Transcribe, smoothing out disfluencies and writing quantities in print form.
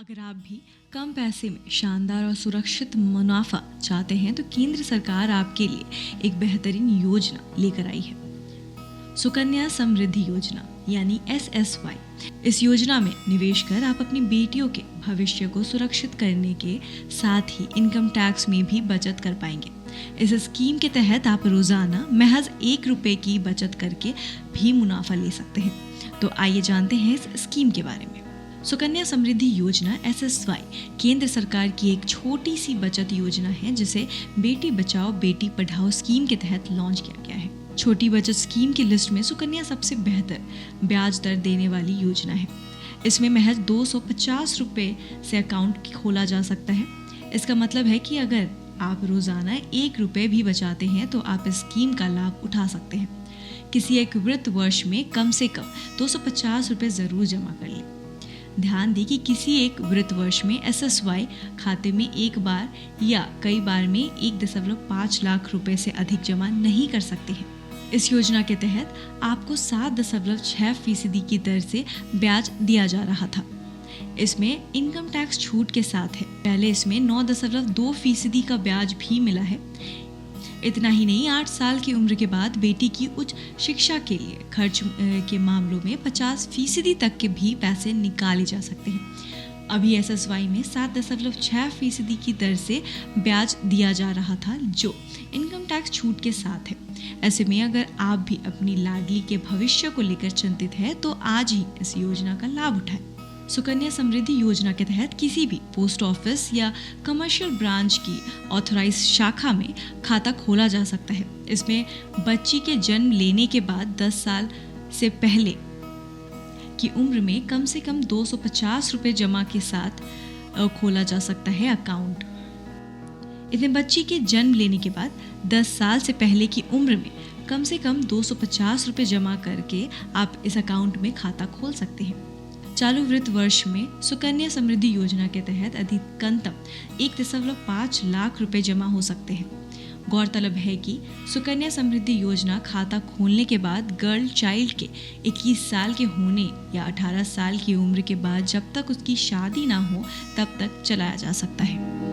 अगर आप भी कम पैसे में शानदार और सुरक्षित मुनाफा चाहते हैं तो केंद्र सरकार आपके लिए एक बेहतरीन योजना लेकर आई है, सुकन्या समृद्धि योजना यानी SSY। इस योजना में निवेश कर आप अपनी बेटियों के भविष्य को सुरक्षित करने के साथ ही इनकम टैक्स में भी बचत कर पाएंगे। इस स्कीम के तहत आप रोजाना महज ₹1 की बचत करके भी मुनाफा ले सकते हैं। तो आइए जानते हैं इस स्कीम के बारे में। सुकन्या समृद्धि योजना SSY केंद्र सरकार की एक छोटी सी बचत योजना है जिसे बेटी बचाओ बेटी पढ़ाओ स्कीम के तहत लॉन्च किया गया है। छोटी बचत स्कीम की लिस्ट में सुकन्या सबसे बेहतर ब्याज दर देने वाली योजना है। इसमें महज ₹250 से अकाउंट खोला जा सकता है। इसका मतलब है कि अगर आप रोजाना ₹1 भी बचाते हैं तो आप इस स्कीम का लाभ उठा सकते हैं। किसी एक वित्त वर्ष में कम से कम ₹250 जरूर जमा कर लें। ध्यान दें कि किसी एक वित्त वर्ष में SSY खाते में एक बार या कई बार में 1.5 लाख रुपए से अधिक जमा नहीं कर सकते हैं। इस योजना के तहत आपको 7.6% की दर से ब्याज दिया जा रहा था। इसमें इनकम टैक्स छूट के साथ है। पहले इसमें 9.2% का ब्याज भी मिला है। इतना ही नहीं, 8 साल की उम्र के बाद बेटी की उच्च शिक्षा के लिए खर्च के मामलों में 50% तक के भी पैसे निकाले जा सकते हैं। अभी SSY में 7.6% की दर से ब्याज दिया जा रहा था जो इनकम टैक्स छूट के साथ है। ऐसे में अगर आप भी अपनी लाडली के भविष्य को लेकर चिंतित है तो आज ही इस योजना का लाभ उठाएं। सुकन्या समृद्धि योजना के तहत किसी भी पोस्ट ऑफिस या कमर्शियल ब्रांच की ऑथराइज शाखा में खाता खोला जा सकता है। इसमें बच्ची के जन्म लेने के बाद 10 साल से पहले की उम्र में कम से कम ₹250 जमा के साथ खोला जा सकता है अकाउंट। इसमें बच्ची के जन्म लेने के बाद 10 साल से पहले की उम्र में कम से कम ₹250 जमा करके आप इस अकाउंट में खाता खोल सकते हैं। चालू वित्त वर्ष में सुकन्या समृद्धि योजना के तहत अधिकतम 1.5 लाख रुपए जमा हो सकते हैं। गौरतलब है कि सुकन्या समृद्धि योजना खाता खोलने के बाद गर्ल चाइल्ड के 21 साल के होने या 18 साल की उम्र के बाद जब तक उसकी शादी ना हो तब तक चलाया जा सकता है।